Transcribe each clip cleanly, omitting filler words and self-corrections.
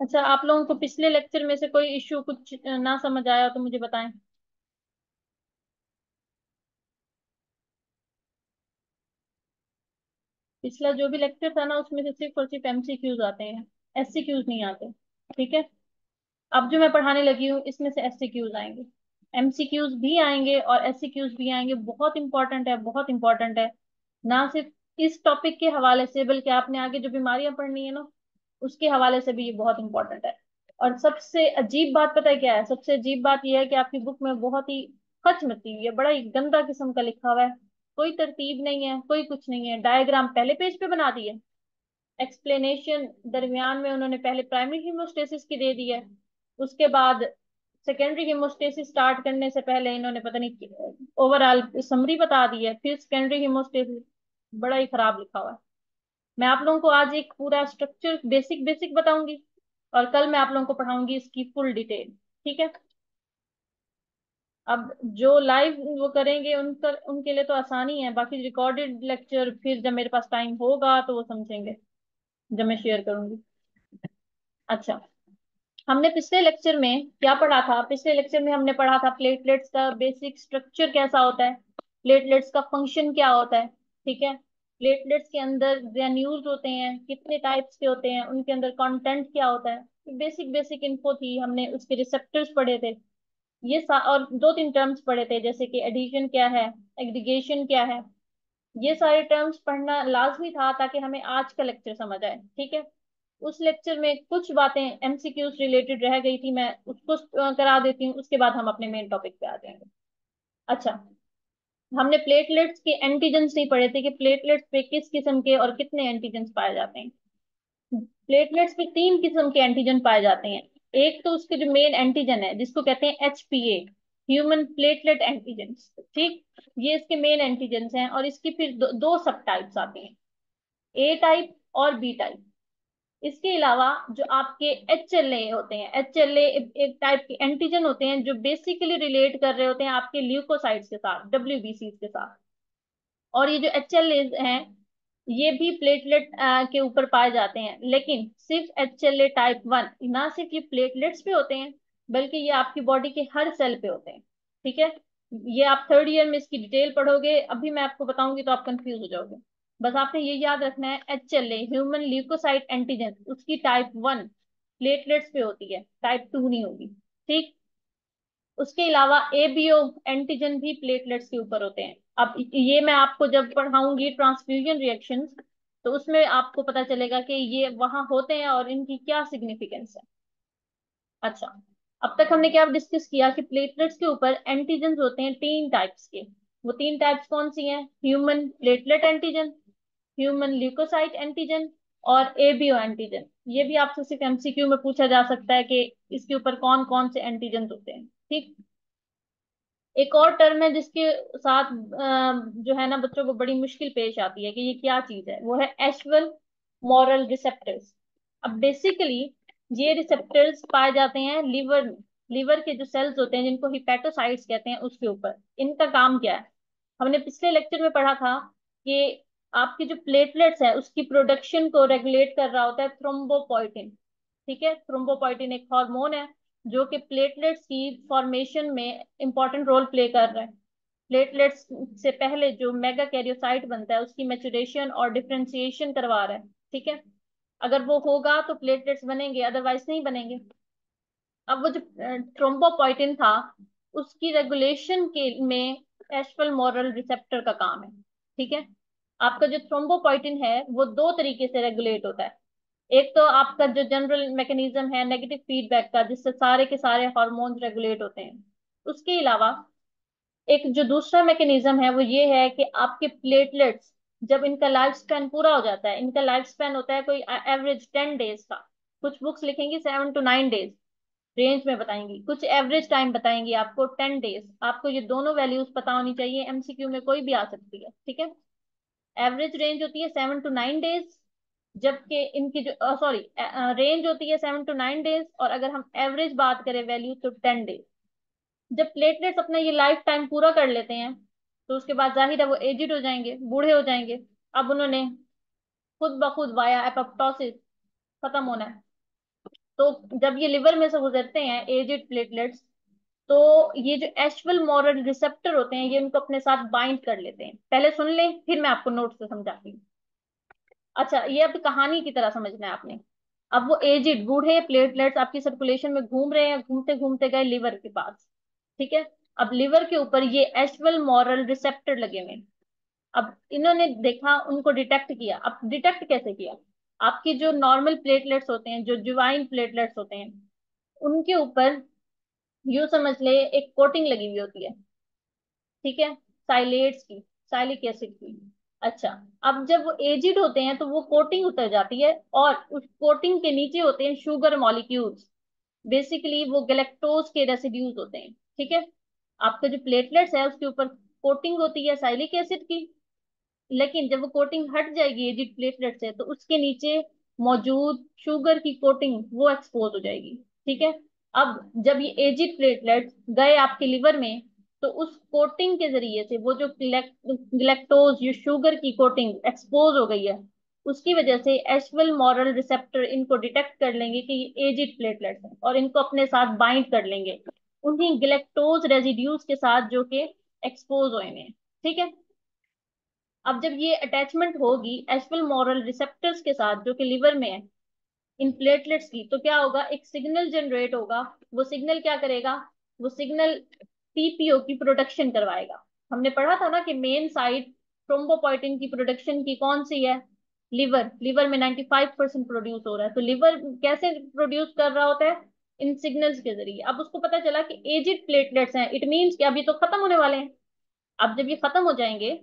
अच्छा, आप लोगों को पिछले लेक्चर में से कोई इश्यू कुछ ना समझ आया तो मुझे बताएं। पिछला जो भी लेक्चर था ना, उसमें से सिर्फ और सिर्फ एमसीक्यूज आते हैं, एससीक्यूज नहीं आते। ठीक है। अब जो मैं पढ़ाने लगी हूँ इसमें से एससीक्यूज आएंगे, एमसीक्यूज भी आएंगे और एससीक्यूज भी आएंगे। बहुत इंपॉर्टेंट है, बहुत इंपॉर्टेंट है। ना सिर्फ इस टॉपिक के हवाले से, बल्कि आपने आगे जो बीमारियां पढ़नी है ना, उसके हवाले से भी ये बहुत इंपॉर्टेंट है। और सबसे अजीब बात पता है क्या है? सबसे अजीब बात यह है कि आपकी बुक में बहुत ही खच मची हुई है, बड़ा ही गंदा किस्म का लिखा हुआ है। कोई तरतीब नहीं है, कोई कुछ नहीं है। डायग्राम पहले पेज पे बना दिए, एक्सप्लेनेशन दरमियान में उन्होंने पहले प्राइमरी हीमोस्टेसिस की दे दी है, उसके बाद सेकेंडरी हीमोस्टेसिस स्टार्ट करने से पहले इन्होंने पता नहीं ओवरऑल समरी बता दी है, फिर सेकेंडरी हीमोस्टेसिस। बड़ा ही खराब लिखा हुआ है। मैं आप लोगों को आज एक पूरा स्ट्रक्चर बेसिक बेसिक बताऊंगी, और कल मैं आप लोगों को पढ़ाऊंगी इसकी फुल डिटेल। ठीक है। अब जो लाइव वो करेंगे उनका, उनके लिए तो आसानी है, बाकी रिकॉर्डेड लेक्चर फिर जब मेरे पास टाइम होगा तो वो समझेंगे, जब मैं शेयर करूंगी। अच्छा, हमने पिछले लेक्चर में क्या पढ़ा था? पिछले लेक्चर में हमने पढ़ा था प्लेटलेट्स का बेसिक स्ट्रक्चर कैसा होता है, प्लेटलेट्स का फंक्शन क्या होता है। ठीक है। प्लेटलेट्स के अंदर ग्रेन्यूल्स होते हैं, कितने टाइप्स के होते हैं, उनके अंदर कंटेंट क्या होता है। बेसिक बेसिक इन्फो थी, हमने उसके रिसेप्टर्स पढ़े थे। और दो तीन टर्म्स पढ़े थे, जैसे कि एडिशन क्या है, एग्रीगेशन क्या है। ये सारे टर्म्स पढ़ना लाजमी था ताकि हमें आज का लेक्चर समझ आए। ठीक है। उस लेक्चर में कुछ बातें एमसीक्यूज रिलेटेड रह गई थी, मैं उसको करा देती हूँ, उसके बाद हम अपने मेन टॉपिक पे आ जाएंगे। अच्छा, हमने प्लेटलेट्स के एंटीजेंस नहीं पढ़े थे कि प्लेटलेट्स पे किस किस्म के और कितने एंटीजेंस पाए जाते हैं। प्लेटलेट्स पे तीन किस्म के एंटीजन पाए जाते हैं। एक तो उसके जो मेन एंटीजन है जिसको कहते हैं एचपीए, ह्यूमन प्लेटलेट एंटीजन। ठीक। ये इसके मेन एंटीजन हैं, और इसकी फिर दो सब टाइप्स आते हैं, ए टाइप और बी टाइप। इसके अलावा जो आपके एच एल ए होते हैं, एच एल ए एक टाइप के एंटीजन होते हैं जो बेसिकली रिलेट कर रहे होते हैं आपके ल्यूकोसाइट्स के साथ, डब्ल्यूबीसी के साथ। और ये जो एच एल ए हैं, ये भी प्लेटलेट के ऊपर पाए जाते हैं, लेकिन सिर्फ एच एल ए टाइप वन ना सिर्फ ये प्लेटलेट्स पे होते हैं, बल्कि ये आपकी बॉडी के हर सेल पे होते हैं। ठीक है। ये आप थर्ड ईयर में इसकी डिटेल पढ़ोगे, अभी मैं आपको बताऊंगी तो आप कंफ्यूज हो जाओगे। बस आपने ये याद रखना है, H L A human leukocyte antigen, उसकी टाइप वन प्लेटलेट्स पे होती है, टाइप टू नहीं होगी। ठीक। उसके अलावा एबीओ एंटीजन भी प्लेटलेट्स के ऊपर होते हैं। अब ये मैं आपको जब पढ़ाऊंगी ट्रांसफ्यूजन रिएक्शंस, तो उसमें आपको पता चलेगा कि ये वहां होते हैं और इनकी क्या सिग्निफिकेंस है। अच्छा, अब तक हमने क्या डिस्कस किया कि प्लेटलेट्स के ऊपर एंटीजन होते हैं तीन टाइप्स के। वो तीन टाइप्स कौन सी हैं? Human platelet antigen, human leukocyte antigen, और एबीओ एंटीजन। ये भी आपसे सिर्फ एमसीक्यू में पूछा जा सकता है कि इसके ऊपर कौन कौन से एंटीजन होते हैं। ठीक। एक और टर्म है जिसके साथ जो है ना बच्चों को बड़ी मुश्किल पेश आती है कि ये क्या चीज है, वो है एशवल मॉरल रिसेप्टर्स। अब बेसिकली ये रिसेप्टर्स पाए जाते हैं लिवर में। लिवर के जो सेल्स होते हैं जिनको हिपेटोसाइट्स कहते हैं, उसके ऊपर इनका काम क्या है? हमने पिछले लेक्चर में पढ़ा था कि आपकी जो प्लेटलेट्स है उसकी प्रोडक्शन को रेगुलेट कर रहा होता है थ्रोम्बोपोइटिन। ठीक है। थ्रोम्बोपोइटिन एक हार्मोन है जो कि प्लेटलेट्स की फॉर्मेशन में इंपॉर्टेंट रोल प्ले कर रहा है। प्लेटलेट्स से पहले जो मेगा कैरियोसाइट बनता है उसकी मेचुरेशन और डिफरेंशिएशन करवा रहा है। ठीक है। अगर वो होगा तो प्लेटलेट्स बनेंगे, अदरवाइज नहीं बनेंगे। अब वो जो थ्रोम्बोपोइटिन था, उसकी रेगुलेशन के में एशफल मोरल रिसेप्टर का काम है। ठीक है। आपका जो थ्रोम्बोपोइटिन है वो दो तरीके से रेगुलेट होता है। एक तो आपका जो जनरल मैकेनिज्म है नेगेटिव फीडबैक का, जिससे सारे के सारे हार्मोन्स रेगुलेट होते हैं। उसके अलावा एक जो दूसरा मैकेनिज्म है वो ये है कि आपके प्लेटलेट्स, जब इनका लाइफ स्पैन पूरा हो जाता है, इनका लाइफ स्पैन होता है कोई एवरेज 10 डेज का। कुछ बुक्स लिखेंगी 7 to 9 डेज रेंज में बताएंगी, कुछ एवरेज टाइम बताएंगी आपको 10 डेज। आपको ये दोनों वैल्यूज पता होनी चाहिए, एमसीक्यू में कोई भी आ सकती है। ठीक है। एवरेज रेंज होती है 7 to 9 डेज, जबकि इनकी जो सॉरी रेंज होती है 7 to 9 डेज, और अगर हम एवरेज बात करें वैल्यू तो 10 डेज। जब प्लेटलेट्स अपना ये लाइफ टाइम पूरा कर लेते हैं तो उसके बाद जाहिर है वो एजिड हो जाएंगे, बूढ़े हो जाएंगे। अब उन्होंने खुद ब खुद वाया एपोप्टोसिस खत्म होना है। तो जब ये लिवर में से गुजरते हैं एजिड प्लेटलेट्स, तो ये जो एशवल मोरल रिसेप्टर होते हैं ये उनको अपने साथ बाइंड कर लेते हैं। पहले सुन लें, फिर मैं आपको नोट से समझाती हूँ। अच्छा, ये अब कहानी की तरह समझना है आपने। अब वो एजिड बूढ़े प्लेटलेट्स आपकी सर्कुलेशन में घूम रहे हैं, घूमते घूमते गए लिवर के पास। ठीक है। अब लिवर के ऊपर ये एशवल मोरल रिसेप्टर लगे हुए हैं। अब इन्होंने देखा, उनको डिटेक्ट किया। अब डिटेक्ट कैसे किया? आपकी जो नॉर्मल प्लेटलेट्स होते हैं, जो जुवाइन प्लेटलेट्स होते हैं, उनके ऊपर यूं समझ ले एक कोटिंग लगी हुई होती है। ठीक है। साइलेट्स की, साइलिक एसिड की। अच्छा, अब जब वो एजिड होते हैं तो वो कोटिंग उतर जाती है, और उस कोटिंग के नीचे होते हैं शुगर मॉलिक्यूल्स। बेसिकली वो गैलेक्टोज के रेसिड्यूज होते हैं। ठीक है। आपका जो प्लेटलेट्स है उसके ऊपर कोटिंग होती है साइलिक एसिड की, लेकिन जब वो कोटिंग हट जाएगी एजिड प्लेटलेट से, तो उसके नीचे मौजूद शुगर की कोटिंग वो एक्सपोज हो जाएगी। ठीक है। अब जब ये एजिड प्लेटलेट्स गए आपके लिवर में, तो उस कोटिंग के जरिए से वो जो ग्लैक्टोज, ये शुगर की कोटिंग एक्सपोज हो गई है, उसकी वजह से एशवल मोरल रिसेप्टर इनको डिटेक्ट कर लेंगे कि ये एजिड प्लेटलेट्स हैं, और इनको अपने साथ बाइंड कर लेंगे उन्हीं ग्लैक्टोज रेजिड्यूज के साथ जो कि एक्सपोज हुए हैं। ठीक है। अब जब ये अटैचमेंट होगी एशवल मोरल रिसेप्टर्स के साथ जो कि लिवर में है, इन प्लेटलेट्स की, तो क्या होगा, एक सिग्नल जनरेट होगा। वो सिग्नल क्या करेगा? वो सिग्नल पीपीओ की प्रोडक्शन करवाएगा। हमने पढ़ा था ना कि मेन साइट थ्रोम्बोपोइटिन की प्रोडक्शन की कौन सी है? लिवर। लिवर में 95% प्रोड्यूस हो रहा है। तो लिवर कैसे प्रोड्यूस कर रहा होता है? इन सिग्नल्स के जरिए। अब उसको पता चला कि एजिड प्लेटलेट्स हैं, इट मीन्स कि अभी तो खत्म होने वाले हैं। अब जब ये खत्म हो जाएंगे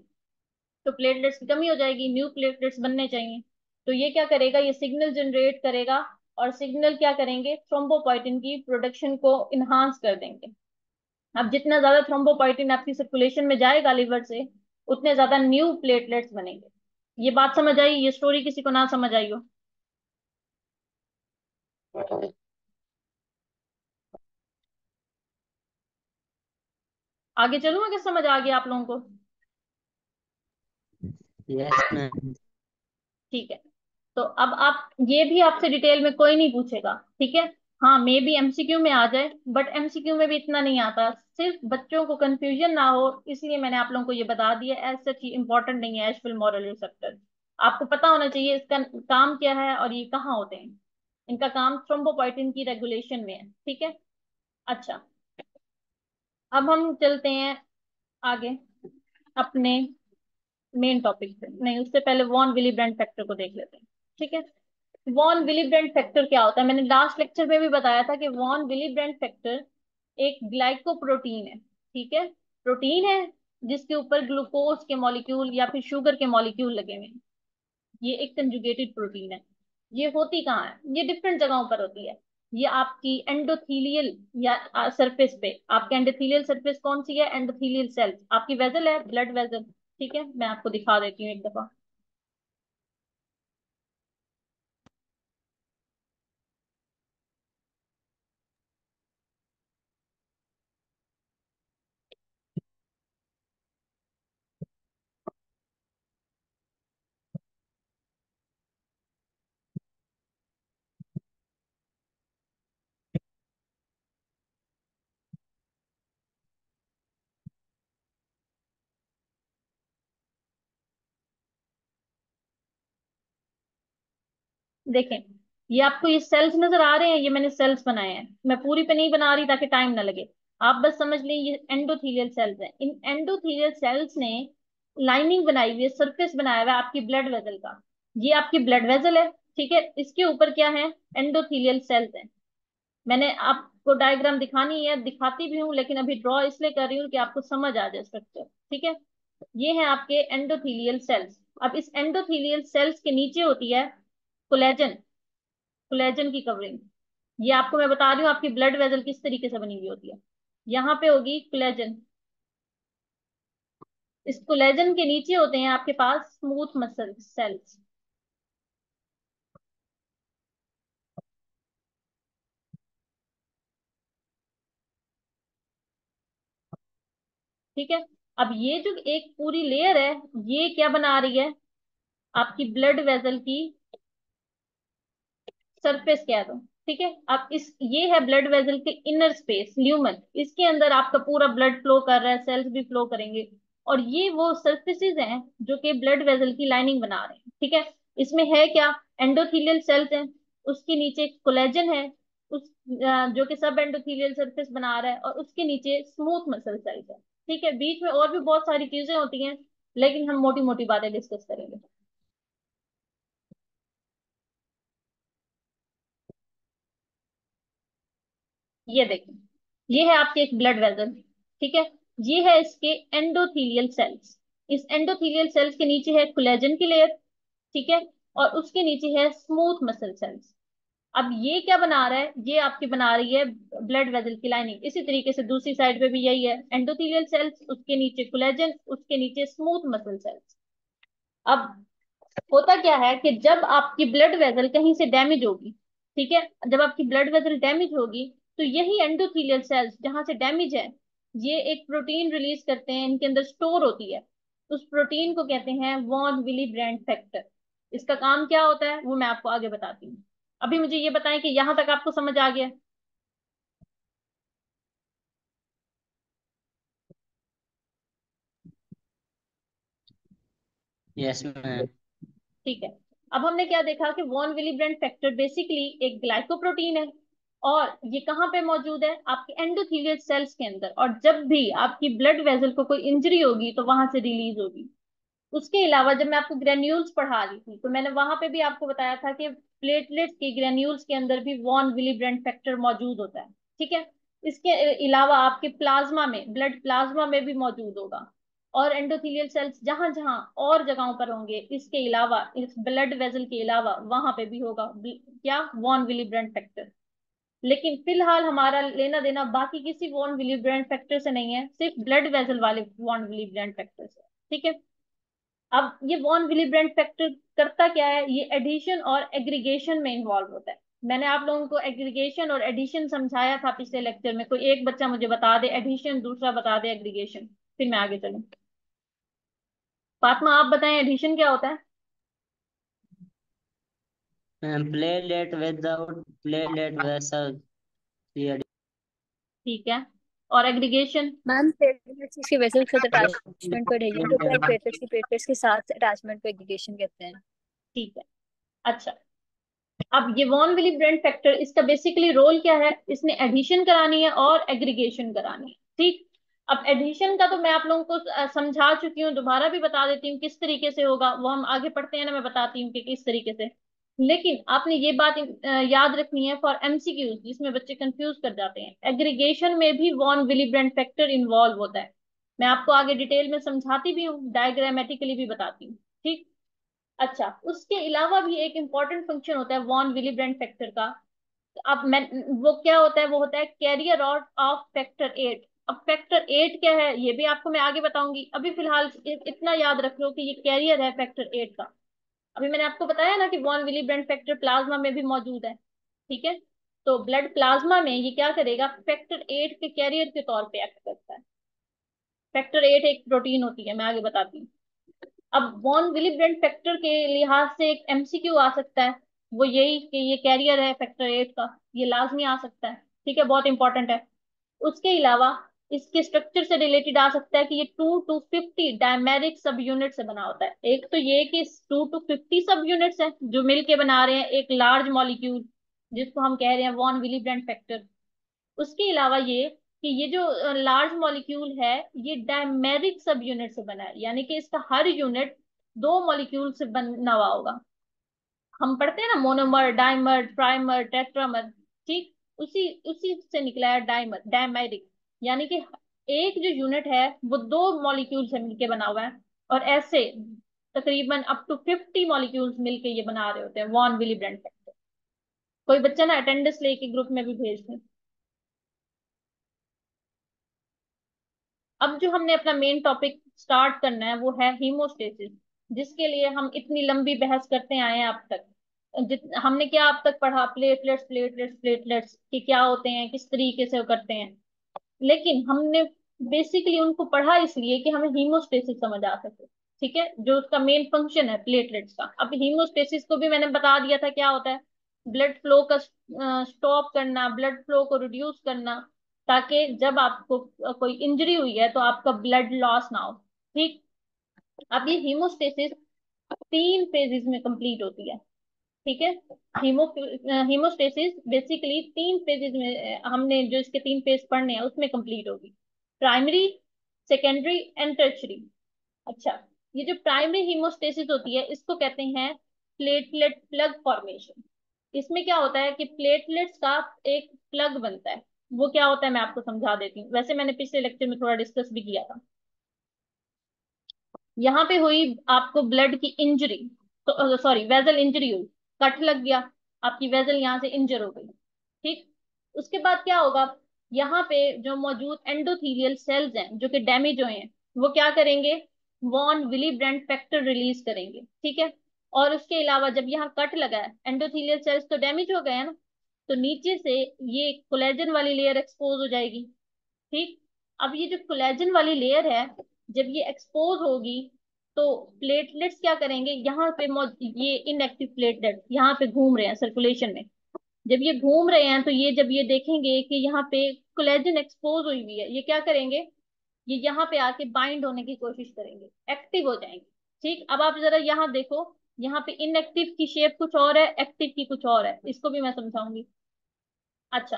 तो प्लेटलेट्स की कमी हो जाएगी, न्यू प्लेटलेट्स बनने चाहिए। तो ये क्या करेगा, ये सिग्नल जनरेट करेगा, और सिग्नल क्या करेंगे, थ्रोम्बोपोइटिन की प्रोडक्शन को इनहांस कर देंगे। अब जितना ज्यादा थ्रोम्बोपोइटिन आपकी सर्कुलेशन में जाएगा लिवर से, उतने ज्यादा न्यू प्लेटलेट्स बनेंगे। ये बात समझ आई? ये स्टोरी किसी को ना समझ आई हो? आगे चलूं अगर समझ आ गया आप लोगों को? Yes ma'am. ठीक है। तो अब आप ये भी आपसे डिटेल में कोई नहीं पूछेगा। ठीक है। हाँ, मे बी एमसीक्यू में आ जाए, बट एमसीक्यू में भी इतना नहीं आता। सिर्फ बच्चों को कंफ्यूजन ना हो इसलिए मैंने आप लोगों को ये बता दिया। एज सच ये इंपॉर्टेंट नहीं है एशफिल मोरल रिसेप्टर। आपको पता होना चाहिए इसका काम क्या है और ये कहाँ होते हैं। इनका काम थ्रोम्बोपोइटिन की रेगुलेशन में है। ठीक है। अच्छा, अब हम चलते हैं आगे अपने मेन टॉपिक पे। नहीं, उससे पहले वॉन विली ब्रांड फैक्टर को देख लेते हैं। ठीक है। वॉन विली ब्रांड फैक्टर क्या होता है? मैंने लास्ट लेक्चर में भी बताया था कि वॉन विली ब्रांड फैक्टर एक ग्लाइकोप्रोटीन है। ठीक है। प्रोटीन है जिसके ऊपर ग्लूकोज के मॉलिक्यूल या फिर शुगर के मॉलिक्यूल लगे हुए हैं। ये एक कंजुगेटेड प्रोटीन है। ये होती कहाँ है? ये डिफरेंट जगहों पर होती है। ये आपकी एंडोथीलियल या सरफेस पे, आपके एंडोथीलियल सरफेस कौन सी है? Endothelial cells. आपकी वेजल है, ब्लड वेजल। ठीक है, मैं आपको दिखा देती हूँ एक दफा। देखें, ये आपको ये सेल्स नजर आ रहे हैं, ये मैंने सेल्स बनाए हैं। मैं पूरी पे नहीं बना रही ताकि टाइम ना लगे। आप बस समझ लें ये एंडोथीलियल सेल्स हैं। इन एंडोथीलियल सेल्स ने लाइनिंग बनाई हुई है, सरफेस बनाया हुआ है आपकी ब्लड वेजल का। ये आपकी ब्लड वेजल है। ठीक है। इसके ऊपर क्या है? एंडोथीलियल सेल्स हैं। मैंने आपको डायग्राम दिखानी है, दिखाती भी हूँ, लेकिन अभी ड्रॉ इसलिए कर रही हूँ कि आपको समझ आ जाए स्ट्रक्चर। ठीक है। ये है आपके एंडोथीलियल सेल्स। अब इस एंडोथीलियल सेल्स के नीचे होती है कोलेजन। कोलेजन की कवरिंग। ये आपको मैं बता रही हूँ आपकी ब्लड वेजल किस तरीके से बनी हुई होती है। यहाँ पे होगी कोलेजन। इस कोलेजन के नीचे होते हैं आपके पास स्मूथ मसल सेल्स। ठीक है। अब ये जो एक पूरी लेयर है, ये क्या बना रही है? आपकी ब्लड वेजल की सरफेस कह दो। ठीक है। अब इस ये है ब्लड वेजल के इनर स्पेस ल्यूमन, इसके अंदर आपका पूरा ब्लड फ्लो कर रहा है, सेल्स भी फ्लो करेंगे। और ये वो सर्फेसिस हैं जो कि ब्लड वेजल की लाइनिंग बना रहे हैं, ठीक है। इसमें है क्या, एंडोथेलियल सेल्स हैं, उसके नीचे कोलेजन है, जो कि सब एंडोथेलियल सरफेस बना रहा है, और उसके नीचे स्मूथ मसल सेल्स है, ठीक है। बीच में और भी बहुत सारी चीजें होती हैं, लेकिन हम मोटी मोटी बातें डिस्कस करेंगे। ये देखें, ये है आपके एक ब्लड वेसल, ठीक है। ये है इसके एंडोथीलियल सेल्स। इस एंडोथीलियल सेल्स के नीचे है कोलेजन की लेयर, ठीक है। और उसके नीचे है स्मूथ मसल सेल्स। अब ये क्या बना रहा है, ये आपकी बना रही है ब्लड वेसल की लाइनिंग। इसी तरीके से दूसरी साइड पे भी यही है, एंडोथीलियल सेल्स, उसके नीचे कोलेजन, उसके नीचे स्मूथ मसल सेल्स। अब होता क्या है कि जब आपकी ब्लड वेसल कहीं से डैमेज होगी, ठीक है, जब आपकी ब्लड वेसल डैमेज होगी, तो यही एंडोथेलियल सेल्स जहां से डैमेज है, ये एक प्रोटीन रिलीज करते हैं, इनके अंदर स्टोर होती है। उस प्रोटीन को कहते हैं वॉन विली ब्रांड फैक्टर। इसका काम क्या होता है वो मैं आपको आगे बताती हूँ। अभी मुझे ये बताएं कि यहां तक आपको समझ आ गया। Yes ma'am. ठीक है। अब हमने क्या देखा कि von Willebrand factor basically एक ग्लाइकोप्रोटीन है, और ये कहाँ पे मौजूद है, आपके एंडोथेलियल सेल्स के अंदर। और जब भी आपकी ब्लड वेसल को कोई इंजरी होगी तो वहां से रिलीज होगी। उसके अलावा जब मैं आपको ग्रेन्यूल्स पढ़ा रही थी तो मैंने वहां पे भी आपको बताया था कि प्लेटलेट्स के ग्रेन्यूल्स के अंदर भी वॉन विली ब्रांड फैक्टर मौजूद होता है, ठीक है। इसके अलावा आपके प्लाज्मा में, ब्लड प्लाज्मा में भी मौजूद होगा। और एंडोथेलियल सेल्स जहां जहां और जगहों पर होंगे, इसके अलावा, इस ब्लड वेसल के अलावा वहां पे भी होगा क्या, वॉन विली ब्रांड फैक्टर। लेकिन फिलहाल हमारा लेना देना बाकी किसी वॉन विली ब्रांड फैक्टर से नहीं है, सिर्फ ब्लड वेसल वाले वॉन विली ब्रांड फैक्टर से, ठीक है। अब ये वॉन विली ब्रांड फैक्टर करता क्या है, ये एडिशन और एग्रीगेशन में इन्वॉल्व होता है। मैंने आप लोगों को एग्रीगेशन और एडिशन समझाया था पिछले लेक्चर में। कोई एक बच्चा मुझे बता दे एडिशन, दूसरा बता दे एग्रीगेशन, फिर मैं आगे चलूँ। फातिमा आप बताएं एडिशन क्या होता है। Ma'am platelet without platelet vessel. ठीक है। और एग्रीगेशन। मैम प्लेटलेट्स इसके वेसल्स के साथ अटैचमेंट को एडहेजन कहते हैं, प्लेटलेट्स के साथ अटैचमेंट को एग्रीगेशन कहते हैं। ठीक है। अच्छा, अब ये वॉन विली ब्रांड फैक्टर, इसका बेसिकली रोल क्या है, इसने एडिशन करानी है और एग्रीगेशन करानी है, ठीक। अब एडिशन का तो मैं आप लोगों को समझा चुकी हूँ, दोबारा भी बता देती हूँ किस तरीके से होगा। वो हम आगे पढ़ते हैं ना, मैं बताती हूँ कि किस तरीके से। लेकिन आपने ये बात याद रखनी है फॉर एमसीक्यूज, जिसमें बच्चे कंफ्यूज कर जाते हैं। एग्रीगेशन में भी von Willebrand factor involve होता है। मैं आपको आगे डिटेल में समझाती भी हूँ, डायग्रामेटिकली भी बताती हूँ, ठीक। अच्छा, उसके अलावा भी एक इंपॉर्टेंट फंक्शन होता है वॉन विली ब्रांड फैक्टर का। अब मैं, वो क्या होता है, वो होता है कैरियर ऑफ फैक्टर 8। अब फैक्टर 8 क्या है ये भी आपको मैं आगे बताऊंगी। अभी फिलहाल इतना याद रख लो कि ये कैरियर है फैक्टर 8 का। अभी मैंने आपको बताया ना कि von Willebrand factor plasma में भी मौजूद है, ठीक है। तो ब्लड प्लाज्मा में ये क्या करेगा, फैक्टर 8 के कैरियर के तौर पे एक्ट करता है। फैक्टर 8 एक प्रोटीन होती है, मैं आगे बताती हूँ। अब वॉन विली ब्रांड फैक्टर के लिहाज से एक एमसीक्यू आ सकता है, वो यही कि ये कैरियर है फैक्टर 8 का, ये लाजमी आ सकता है, ठीक है, बहुत इंपॉर्टेंट है। उसके अलावा इसके स्ट्रक्चर से रिलेटेड आ सकता है कि ये 2 to 50 डायमेरिक सब यूनिट से बना होता है। एक तो ये कि 2 to 50 सब यूनिट्स हैं जो मिलके बना रहे हैं एक लार्ज मॉलिक्यूल, जिसको हम कह रहे हैं वॉन विली ब्रांड फैक्टर। उसके अलावा ये कि ये जो लार्ज मॉलिक्यूल है, ये डायमेरिक सब यूनिट से बना है, यानी कि इसका हर यूनिट 2 मॉलिक्यूल से बना हुआ होगा। हम पढ़ते हैं ना मोनोमर, डाइमर, ट्राइमर, टेट्रामर, ठीक। उसी उसी से निकला है डाइमर, डायमेरिक। यानी कि एक जो यूनिट है वो 2 मॉलिक्यूल से मिलके बना हुआ है। और ऐसे तकरीबन अप टू 50 मॉलिक्यूल्स मिलके ये बना रहे होते हैं वॉन विली ब्रांड फैक्टर। कोई बच्चा ना अटेंडेंस लेके ग्रुप में भी भेज दे। अब जो हमने अपना मेन टॉपिक स्टार्ट करना है वो है हीमोस्टेसिस, जिसके लिए हम इतनी लंबी बहस करते आए हैं अब तक। हमने क्या अब तक पढ़ा, प्लेटलेट्स प्लेटलेट्स प्लेटलेट्स कि क्या होते हैं, किस तरीके से वो करते हैं। लेकिन हमने बेसिकली उनको पढ़ा इसलिए कि हमें हीमोस्टेसिस समझ आ सके, ठीक है, जो उसका मेन फंक्शन है प्लेटलेट्स का। अब हीमोस्टेसिस को भी मैंने बता दिया था क्या होता है। ब्लड फ्लो का स्टॉप करना, ब्लड फ्लो को रिड्यूस करना, ताकि जब आपको कोई इंजरी हुई है तो आपका ब्लड लॉस ना हो। ठीक। अब ये हीमोस्टेसिस 3 फेजेस में कंप्लीट होती है। ठीक है। हीमो हीमोस्टेसिस बेसिकली 3 फेजेस में, हमने जो इसके 3 फेज पढ़ने हैं उसमें कंप्लीट होगी। Primary, secondary and tertiary. अच्छा, ये जो प्राइमरी हीमोस्टेसिस होती है इसको कहते हैं प्लेटलेट प्लग फॉर्मेशन। इसमें क्या होता है कि प्लेटलेट्स का एक प्लग बनता है। वो क्या होता है मैं आपको समझा देती हूँ, वैसे मैंने पिछले लेक्चर में थोड़ा डिस्कस भी किया था। यहाँ पे हुई आपको ब्लड की इंजरी, तो सॉरी वेजल इंजरी हुई, कट लग गया, आपकी वेजल यहाँ से इंजर हो गई। ठीक। उसके बाद क्या होगा, यहाँ पे जो मौजूद एंडोथीलियल सेल्स हैं जो कि डैमेज हुए हैं, वो क्या करेंगे, von Willebrand factor release करेंगे। ठीक है। और उसके अलावा जब यहाँ कट लगा है, एंडोथीलियल सेल्स तो डैमेज हो गए हैं ना, तो नीचे से ये कोलेजन वाली लेयर एक्सपोज हो जाएगी। ठीक। अब ये जो कोलेजन वाली लेयर है, जब ये एक्सपोज होगी तो प्लेटलेट्स क्या करेंगे, यहाँ पे ये इनएक्टिव प्लेटलेट्स यहाँ पे घूम रहे हैं सर्कुलेशन में। जब ये घूम रहे हैं तो ये जब ये देखेंगे कि यहाँ पे कोलेजन एक्सपोज हुई हुई है, ये क्या करेंगे, ये यहाँ पे आके बाइंड होने की कोशिश करेंगे, एक्टिव हो जाएंगे। ठीक। अब आप जरा यहाँ देखो, यहाँ पे इनएक्टिव की शेप कुछ और है, एक्टिव की कुछ और है, इसको भी मैं समझाऊंगी। अच्छा,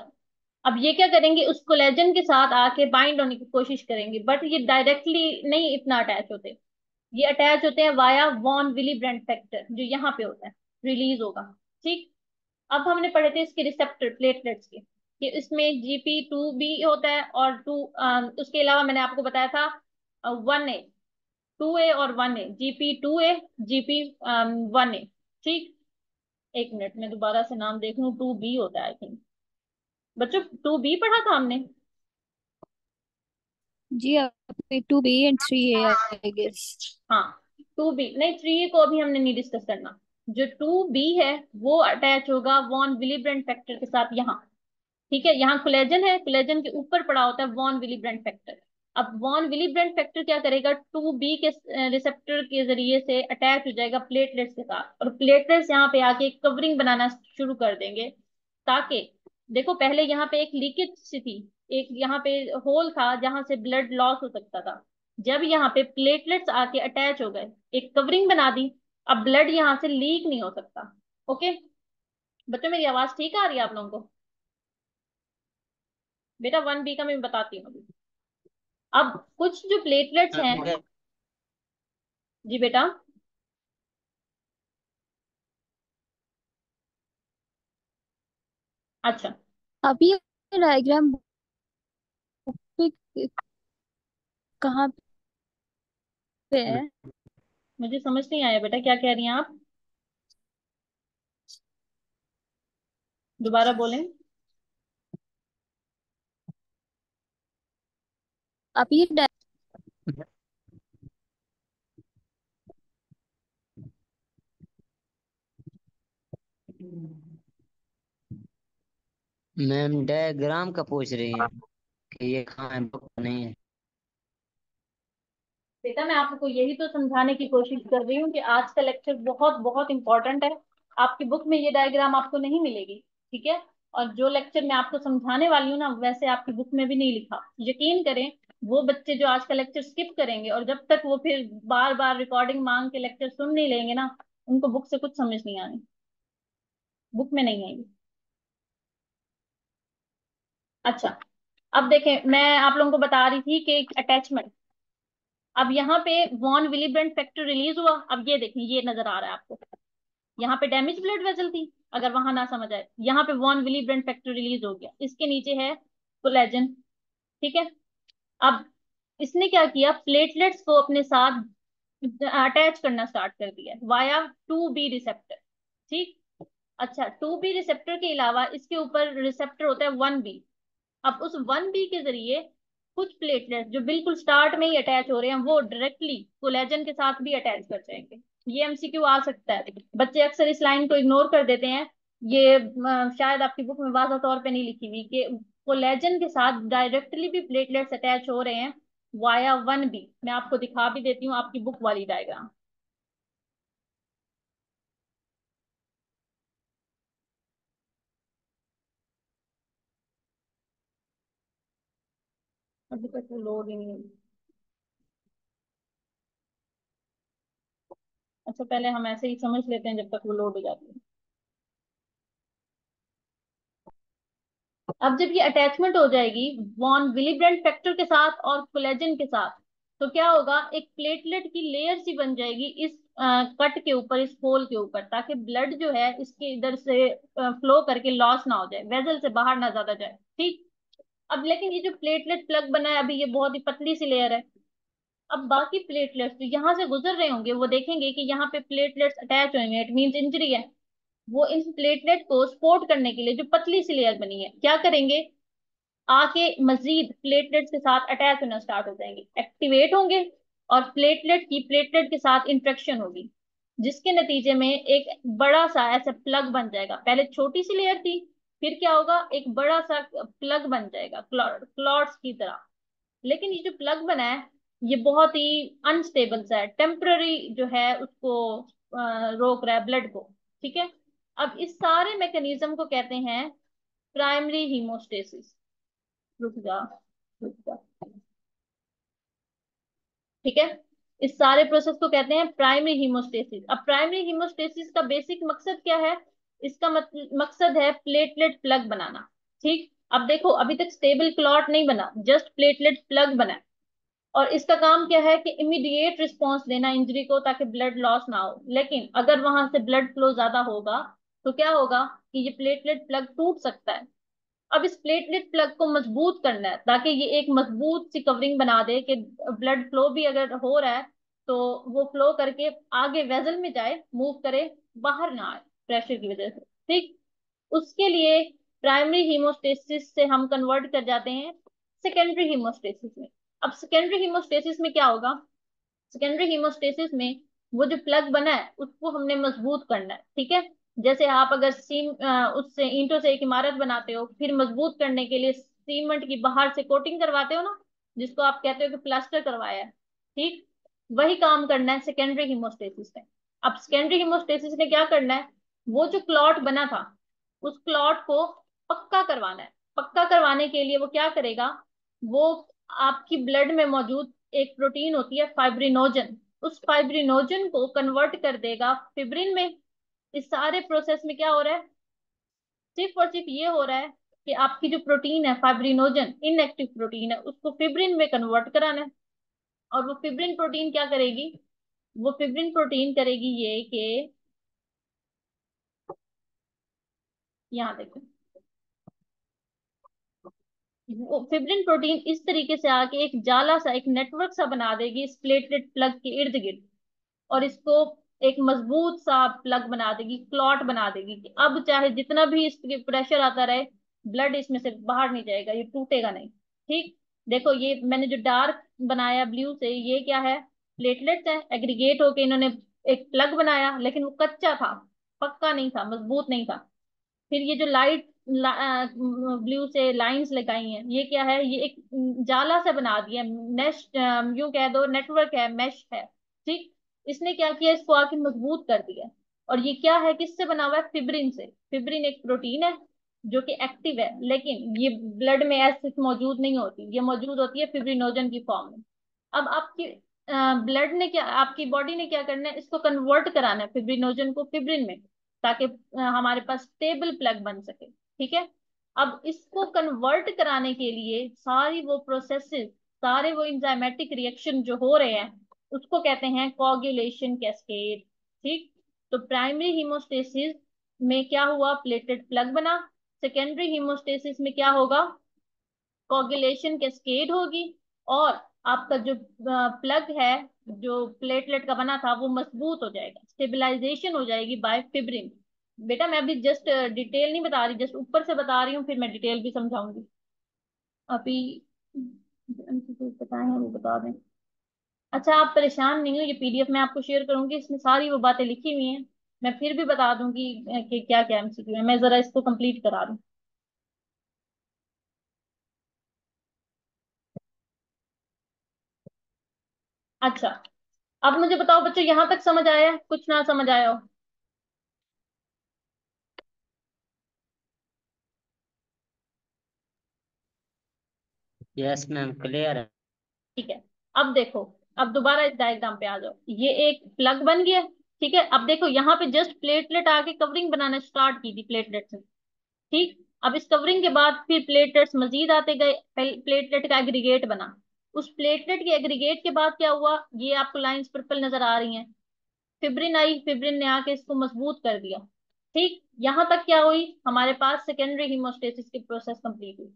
अब ये क्या करेंगे, उस कोलेजन के साथ आके बाइंड होने की कोशिश करेंगे, बट ये डायरेक्टली नहीं इतना अटैच होते। ये अटैच होते हैं via von Willebrand factor, जो यहाँ पे होता है, रिलीज होगा। ठीक। अब हमने पढ़े थे इसके रिसेप्टर प्लेटलेट्स के, कि इसमें GP2B होता है और उसके अलावा मैंने आपको बताया था 1A, 2A और 1A, GP2A, GP1A। ठीक। एक मिनट में दोबारा से नाम देख लूं, 2B होता है आई थिंक। बच्चों 2B पढ़ा था हमने। जी, आप 2B and 3A I guess. हाँ, 2B नहीं, 3 को अभी हमने नहीं डिस्कस करना। जो 2B है वो अटैच होगा वॉन विलिब्रेंट फैक्टर के साथ यहाँ। ठीक है। यहाँ कोलेजन है, कोलेजन के ऊपर पड़ा होता है वॉन विलिब्रेंट फैक्टर। अब वॉन विलिब्रेंट फैक्टर क्या करेगा, 2B के रिसेप्टर के जरिए से अटैच हो जाएगा प्लेटलेट्स के साथ, और प्लेटलेट्स यहाँ पे आके कवरिंग बनाना शुरू कर देंगे, ताकि देखो पहले यहाँ पे एक लीकेज सी थी, एक यहाँ पे होल था जहां से ब्लड लॉस हो सकता था। जब यहाँ पे प्लेटलेट्स आके अटैच हो गए, एक कवरिंग बना दी, अब ब्लड यहाँ से लीक नहीं हो सकता। ओके बच्चों, मेरी आवाज ठीक आ रही है आप लोगों को? बेटा 1B का मैं बताती हूँ अभी। अब कुछ जो प्लेटलेट्स हैं, जी बेटा। अच्छा, अभी ये डायग्राम पे कहाँ पे है? मुझे समझ नहीं आया बेटा, क्या कह रही हैं आप, दोबारा बोलें। अभी ये मैम डायग्राम का पूछ रही हैं कि ये कहाँ है, बुक नहीं है। बेटा मैं आपको यही तो समझाने की कोशिश कर रही हूँ कि आज का लेक्चर बहुत बहुत इंपॉर्टेंट है। आपकी बुक में ये डायग्राम आपको नहीं मिलेगी। ठीक है। और जो लेक्चर मैं आपको समझाने वाली हूँ ना, वैसे आपकी बुक में भी नहीं लिखा। यकीन करें, वो बच्चे जो आज का लेक्चर स्किप करेंगे और जब तक वो फिर बार बार रिकॉर्डिंग मांग के लेक्चर सुन नहीं लेंगे ना, उनको बुक से कुछ समझ नहीं आनी, बुक में नहीं आएगी। अच्छा, अब देखें, मैं आप लोगों को बता रही थी कि अटैचमेंट। अब यहाँ पे वॉन विलिब्रेंट फैक्टर रिलीज हुआ, अब ये देखें, ये नजर आ रहा है आपको, यहाँ पे डैमेज ब्लड वेसल थी, अगर वहां ना समझ आए, यहाँ पे von Willebrand factor release हो गया, इसके नीचे है कोलेजन। ठीक है। अब इसने क्या किया, प्लेटलेट्स को अपने साथ अटैच करना स्टार्ट कर दिया वाया 2B रिसेप्टर। ठीक। अच्छा, 2B रिसेप्टर के अलावा इसके ऊपर रिसेप्टर होता है 1B। अब उस 1B के जरिए कुछ प्लेटलेट्स जो बिल्कुल स्टार्ट में ही अटैच हो रहे हैं, वो डायरेक्टली कोलेजन के साथ भी अटैच कर जाएंगे। ये MCQ आ सकता है, बच्चे अक्सर इस लाइन को इग्नोर कर देते हैं। ये शायद आपकी बुक में वाज़ा तौर पे नहीं लिखी हुई कि कोलेजन के साथ डायरेक्टली भी प्लेटलेट्स अटैच हो रहे हैं वाया 1B। मैं आपको दिखा भी देती हूँ आपकी बुक वाली डायग्राम। अभी तक वो लोड ही नहीं हुई। अच्छा पहले हम ऐसे ही समझ लेते हैं जब तक वो लोड हो जाती है। अब जब ये अटैचमेंट हो जाएगी वॉन विलिब्रेंट फैक्टर के साथ और कोलेजन के साथ, तो क्या होगा, एक प्लेटलेट की लेयर सी बन जाएगी इस कट के ऊपर, इस होल के ऊपर, ताकि ब्लड जो है इसके इधर से फ्लो करके लॉस ना हो जाए, वेजल से बाहर ना ज्यादा जाए। ठीक। अब लेकिन ये जो प्लेटलेट प्लग बना है अभी, ये बहुत ही पतली सी लेयर है। अब बाकी प्लेटलेट्स जो यहाँ से गुजर रहे होंगे वो देखेंगे कि यहाँ पे प्लेटलेट्स अटैच हुए हैं, इट मींस इंजरी है। वो इन प्लेटलेट को सपोर्ट करने के लिए जो पतली सी लेयर बनी है क्या करेंगे, आके मजीद प्लेटलेट्स के साथ अटैच होना स्टार्ट हो जाएंगे, एक्टिवेट होंगे, और प्लेटलेट की प्लेटलेट के साथ इंट्रैक्शन होगी, जिसके नतीजे में एक बड़ा सा ऐसा प्लग बन जाएगा। पहले छोटी सी लेयर थी, फिर क्या होगा, एक बड़ा सा प्लग बन जाएगा क्लॉट्स की तरह। लेकिन ये जो प्लग बना है ये बहुत ही अनस्टेबल सा है, टेम्पररी जो है उसको रोक रहा है ब्लड को। ठीक है। अब इस सारे मैकेनिज्म को कहते हैं प्राइमरी हीमोस्टेसिस। रुक जा, रुक जा। ठीक है। इस सारे प्रोसेस को कहते हैं प्राइमरी हीमोस्टेसिस। अब प्राइमरी हीमोस्टेसिस का बेसिक मकसद क्या है, इसका मकसद है प्लेटलेट प्लग बनाना। ठीक। अब देखो अभी तक स्टेबल क्लॉट नहीं बना, जस्ट प्लेटलेट प्लग बना है। और इसका काम क्या है कि इमीडिएट रिस्पॉन्स देना इंजरी को, ताकि ब्लड लॉस ना हो। लेकिन अगर वहां से ब्लड फ्लो ज्यादा होगा तो क्या होगा कि ये प्लेटलेट प्लग टूट सकता है। अब इस प्लेटलेट प्लग को मजबूत करना है ताकि ये एक मजबूत सी कवरिंग बना दे कि ब्लड फ्लो भी अगर हो रहा है तो वो फ्लो करके आगे वेजल में जाए, मूव करे, बाहर ना आए प्रेशर की वजह से। ठीक। उसके लिए प्राइमरी हीमोस्टेसिस से हम कन्वर्ट कर जाते हैं सेकेंडरी हीमोस्टेसिस में। अब सेकेंडरी हीमोस्टेसिस में क्या होगा, सेकेंडरी हीमोस्टेसिस में वो जो प्लग बना है उसको हमने मजबूत करना है। ठीक है। जैसे आप अगर उससे ईंटों से एक इमारत बनाते हो, फिर मजबूत करने के लिए सीमेंट की बाहर से कोटिंग करवाते हो ना, जिसको आप कहते हो कि प्लास्टर करवाया है। ठीक। वही काम करना है सेकेंडरी हीमोस्टेसिस ने। अब सेकेंडरी हीमोस्टेसिस ने क्या करना है, वो जो क्लॉट बना था उस क्लॉट को पक्का करवाना है। पक्का करवाने के लिए वो क्या करेगा, वो आपकी ब्लड में मौजूद एक प्रोटीन होती है फाइब्रिनोजन, उस फाइब्रिनोजन को कन्वर्ट कर देगा फिब्रिन में। इस सारे प्रोसेस में क्या हो रहा है, सिर्फ और सिर्फ ये हो रहा है कि आपकी जो प्रोटीन है फाइब्रिनोजन, इनएक्टिव प्रोटीन है, उसको फिब्रिन में कन्वर्ट कराना है। और वो फिब्रिन प्रोटीन क्या करेगी, वो फिब्रिन प्रोटीन करेगी ये कि, यहाँ देखो, वो फिब्रिन प्रोटीन इस तरीके से आके एक जाला सा, एक नेटवर्क सा बना देगी इस प्लेटलेट प्लग के इर्द गिर्द, और इसको एक मजबूत सा प्लग बना देगी, क्लॉट बना देगी कि अब चाहे जितना भी इस पे प्रेशर आता रहे, ब्लड इसमें से बाहर नहीं जाएगा, ये टूटेगा नहीं। ठीक। देखो ये मैंने जो डार्क बनाया ब्लू से, ये क्या है, प्लेटलेट्स है, एग्रीगेट होके इन्होंने एक प्लग बनाया, लेकिन वो कच्चा था, पक्का नहीं था, मजबूत नहीं था। फिर ये जो लाइट ब्लू से लाइंस लगाई हैं, ये क्या है, ये एक जाला से बना दिया, मेश, यूं कह दो नेटवर्क है, मेश है। ठीक। इसने क्या किया, इसको आके मजबूत कर दिया। और ये क्या है, किससे बना हुआ है, फिब्रिन से। फिब्रिन एक प्रोटीन है जो कि एक्टिव है, लेकिन ये ब्लड में ऐसे मौजूद नहीं होती, ये मौजूद होती है फिब्रिनोजन की फॉर्म में। अब आपकी ब्लड ने क्या, आपकी बॉडी ने क्या करना है, इसको कन्वर्ट कराना है फिब्रिनोजन को फिब्रिन में, ताकि हमारे पास स्टेबल प्लग बन सके। ठीक है। अब इसको कन्वर्ट कराने के लिए सारी वो प्रोसेसेस, सारे वो इंजाइमेटिक रिएक्शन जो हो रहे हैं उसको कहते हैं कोagulation कैस्केड। ठीक। तो प्राइमरी हीमोस्टेसिस में क्या हुआ, प्लेटलेट प्लग बना। सेकेंडरी हीमोस्टेसिस में क्या होगा, कोगुलेशन कैस्केड होगी, और आपका जो प्लग है जो प्लेटलेट का बना था वो मजबूत हो जाएगा, स्टेबलाइजेशन हो जाएगी बाय फिब्रिन। बेटा मैं अभी जस्ट डिटेल नहीं बता रही, जस्ट ऊपर से बता रही हूँ, फिर मैं डिटेल भी समझाऊंगी। अभी बताए हैं वो बता दें। अच्छा आप परेशान नहीं हो, ये पीडीएफ मैं आपको शेयर करूंगी, इसमें सारी वो बातें लिखी हुई हैं। मैं फिर भी बता दूंगी कि क्या क्या एमसीक्यू है, मैं जरा इसको कंप्लीट करा दूं। अच्छा अब मुझे बताओ बच्चों, यहाँ तक समझ आया है? कुछ ना समझ आया हो? यस मैम, क्लियर है। ठीक है। अब देखो, अब दोबारा इस डायग्राम पे आ जाओ। ये एक प्लग बन गया। ठीक है, अब देखो यहाँ पे जस्ट प्लेटलेट आके कवरिंग बनाना स्टार्ट की थी प्लेटलेट से। ठीक। अब इस कवरिंग के बाद फिर प्लेटलेट्स मजीद आते गए, प्लेटलेट का एग्रीगेट बना। उस प्लेटलेट के एग्रीगेट के बाद क्या हुआ, ये आपको लाइंस पर्पल नजर आ रही हैं। फिब्रिन आई, फिब्रिन ने आके इसको मजबूत कर दिया। ठीक, यहां तक क्या हुई, हमारे पास सेकेंडरी हीमोस्टेसिस की प्रोसेस कंप्लीट हुई।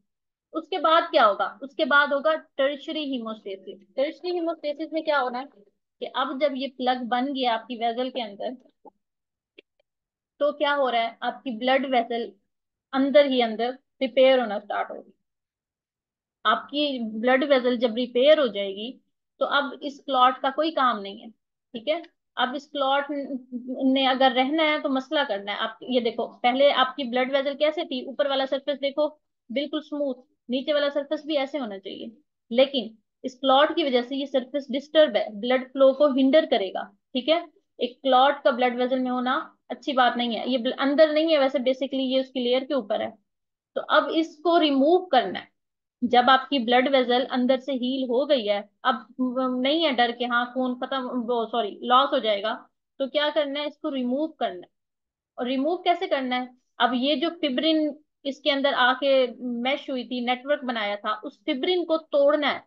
उसके बाद क्या होगा, उसके बाद होगा टर्शरी हीमोस्टेसिस। टर्शरी हीमोस्टेसिस में क्या होना है कि अब जब ये प्लग बन गया आपकी वेजल के अंदर, तो क्या हो रहा है, आपकी ब्लड वेसल अंदर ही अंदर रिपेयर होना स्टार्ट होगी। आपकी ब्लड वेसल जब रिपेयर हो जाएगी, तो अब इस क्लॉट का कोई काम नहीं है। ठीक है। अब इस क्लॉट ने अगर रहना है तो मसला करना है। आप ये देखो, पहले आपकी ब्लड वेसल कैसे थी, ऊपर वाला सरफेस देखो बिल्कुल स्मूथ, नीचे वाला सरफेस भी ऐसे होना चाहिए। लेकिन इस क्लॉट की वजह से ये सरफेस डिस्टर्ब है, ब्लड फ्लो को हिंडर करेगा। ठीक है। एक क्लॉट का ब्लड वेसल में होना अच्छी बात नहीं है। ये अंदर नहीं है वैसे, बेसिकली ये उसकी लेयर के ऊपर है। तो अब इसको रिमूव करना है। जब आपकी ब्लड वेसल अंदर से हील हो गई है, अब नहीं है डर के हाँ खून खत्म, वो सॉरी लॉस हो जाएगा, तो क्या करना है, इसको रिमूव करना है। और रिमूव कैसे करना है, अब ये जो फिब्रिन इसके अंदर आके मैश हुई थी, नेटवर्क बनाया था, उस फिब्रिन को तोड़ना है।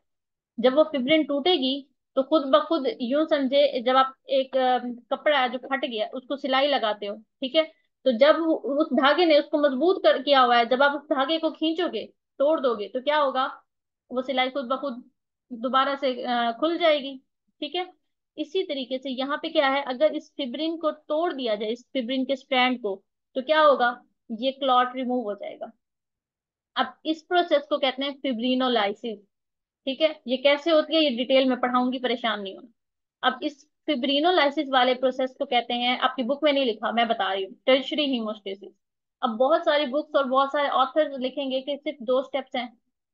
जब वो फिब्रिन टूटेगी, तो खुद ब खुद यूं समझे, जब आप एक कपड़ा है जो फट गया उसको सिलाई लगाते हो, ठीक है, तो जब उस धागे ने उसको मजबूत कर किया हुआ है, जब आप उस धागे को खींचोगे, तोड़ दोगे, तो क्या होगा, वो सिलाई खुद ब खुद दोबारा से खुल जाएगी। ठीक है। इसी तरीके से यहाँ पे क्या है, अगर इस फिब्रिन को तोड़ दिया जाए, इस फिब्रिन के स्ट्रैंड को, तो क्या होगा, ये क्लॉट रिमूव हो जाएगा। अब इस प्रोसेस को कहते हैं फिब्रिनोलाइसिस। ठीक है, ये कैसे होती है ये डिटेल में पढ़ाऊंगी, परेशान नहीं होना। अब इस फिब्रिनोलाइसिस वाले प्रोसेस को कहते हैं, आपकी बुक में नहीं लिखा, मैं बता रही हूँ, टर्शरी हीमोस्टेसिस। अब बहुत सारी बुक्स और बहुत सारे ऑथर्स लिखेंगे कि सिर्फ दो स्टेप्स हैं,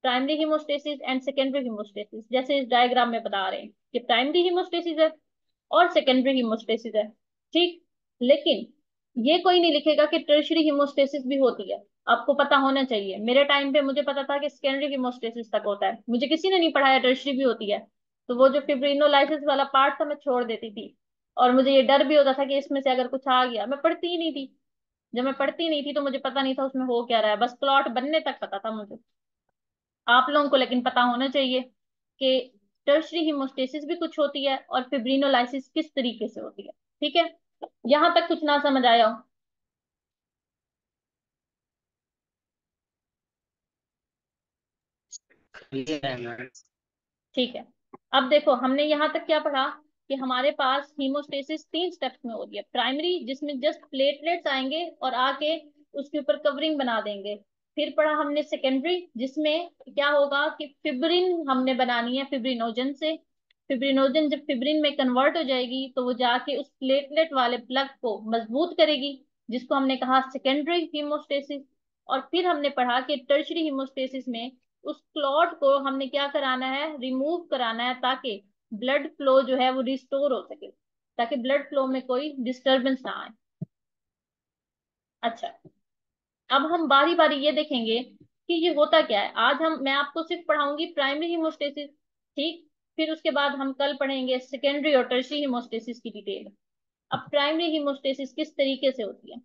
primary haemostasis and secondary haemostasis, जैसे इस डायग्राम में बता रहे हैं कि प्राइमरी हीमोस्टेसिस है और सेकेंडरी हीमोस्टेसिस है। ठीक। लेकिन ये कोई नहीं लिखेगा कि टर्शरी हीमोस्टेसिस भी होती है। आपको पता होना चाहिए, मेरे टाइम पे मुझे पता था कि सेकेंडरी हीमोस्टेसिस तक होता है, मुझे किसी ने नहीं पढ़ाया टर्शरी भी होती है। तो वो जो फिब्रिनोलाइसिस वाला पार्ट था मैं छोड़ देती थी, और मुझे ये डर भी होता था कि इसमें से अगर कुछ आ गया, मैं पढ़ती ही नहीं थी। जब मैं पढ़ती नहीं थी तो मुझे पता नहीं था उसमें हो क्या रहा है, बस प्लॉट बनने तक पता था मुझे। आप लोगों को लेकिन पता होना चाहिए कि टर्शरी हीमोस्टेसिस भी कुछ होती है और फिब्रिनोलाइसिस किस तरीके से होती है। ठीक है। यहां तक कुछ ना समझ आया हो? क्लियर है मैम। ठीक है। अब देखो, हमने यहाँ तक क्या पढ़ा कि हमारे पास हीमोस्टेसिस तीन स्टेप्स में होती है। प्राइमरी, जिसमें जस्ट प्लेटलेट्स आएंगे और आके उसके ऊपर कवरिंग बना देंगे। फिर पढ़ा हमने सेकेंडरी, जिसमें क्या होगा कि फिब्रिन हमने बनानी है फिब्रिनोजन से। फिब्रिनोजन जब फिब्रिन में कन्वर्ट हो जाएगी, तो वो जाके उस प्लेटलेट वाले प्लग को मजबूत करेगी, जिसको हमने कहा सेकेंडरी हीमोस्टेसिस। और फिर हमने पढ़ा कि टर्शरी हीमोस्टेसिस में उस क्लॉट को हमने क्या कराना है, रिमूव कराना है, ताकि ब्लड फ्लो जो है वो रिस्टोर हो सके, ताकि ब्लड फ्लो में कोई डिस्टरबेंस ना आए। अच्छा, अब हम बारी बारी ये देखेंगे कि ये होता क्या है। आज मैं आपको सिर्फ पढ़ाऊंगी प्राइमरी हीमोस्टेसिस। ठीक। फिर उसके बाद हम कल पढ़ेंगे सेकेंडरी और टर्शरी हीमोस्टेसिस की डिटेल। अब प्राइमरी हीमोस्टेसिस किस तरीके से होती है।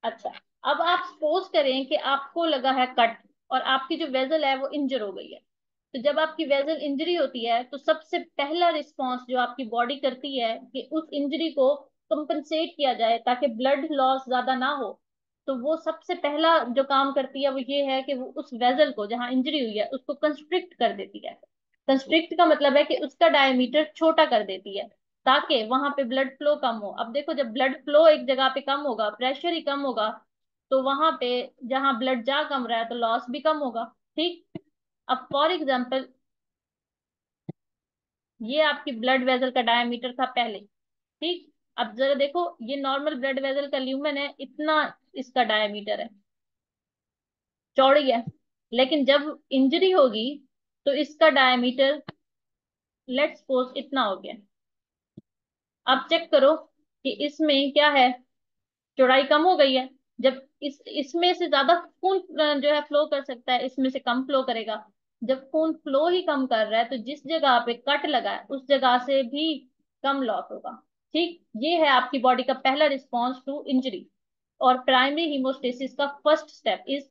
अच्छा, अब आप सपोज करें कि आपको लगा है कट, और आपकी जो वेजल है वो इंजर हो गई है। तो जब आपकी वेजल इंजरी होती है, तो सबसे पहला रिस्पॉन्स जो आपकी बॉडी करती है कि उस इंजरी को कंपनसेट किया जाए ताकि ब्लड लॉस ज्यादा ना हो। तो वो सबसे पहला जो काम करती है वो ये है कि वो उस वेजल को जहां इंजरी हुई है उसको कंस्ट्रिक्ट कर देती है। कंस्ट्रिक्ट का मतलब है कि उसका डायमीटर छोटा कर देती है, ताकि वहां पे ब्लड फ्लो कम हो। अब देखो, जब ब्लड फ्लो एक जगह पे कम होगा, प्रेशर ही कम होगा, तो वहां पे जहां ब्लड जा कम रहा है तो लॉस भी कम होगा। ठीक। अब फॉर एग्जाम्पल, ये आपकी ब्लड वेसल का डायमीटर था पहले। ठीक। अब जरा देखो, ये नॉर्मल ब्लड वेसल का ल्यूमेन है, इतना इसका डायमीटर है, चौड़ी है। लेकिन जब इंजरी होगी, तो इसका डायमीटर लेट्स सपोज इतना हो गया। अब चेक करो कि इसमें क्या है, चौड़ाई कम हो गई है। जब इसमें से ज्यादा खून जो है फ्लो कर सकता है, इसमें से कम फ्लो करेगा। जब खून फ्लो ही कम कर रहा है तो जिस जगह पे कट लगा है उस जगह से भी कम लॉस होगा। ठीक, ये है आपकी बॉडी का पहला रिस्पॉन्स टू इंजरी। और प्राइमरी हीमोस्टेसिस का first step is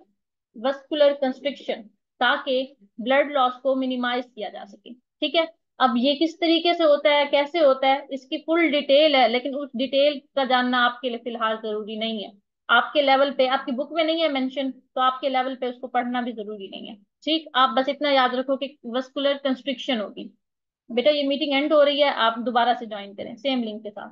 vascular constriction, ताकि ब्लड लॉस को मिनिमाइज किया जा सके। ठीक है, अब ये किस तरीके से होता है, कैसे होता है, इसकी फुल डिटेल है, लेकिन उस डिटेल का जानना आपके लिए फिलहाल जरूरी नहीं है। आपके लेवल पे, आपकी बुक में नहीं है मेंशन, तो आपके लेवल पे उसको पढ़ना भी जरूरी नहीं है। ठीक, आप बस इतना याद रखो कि वस्कुलर कंस्ट्रिक्शन होगी। बेटा ये मीटिंग एंड हो रही है, आप दोबारा से ज्वाइन करें सेम लिंक के साथ।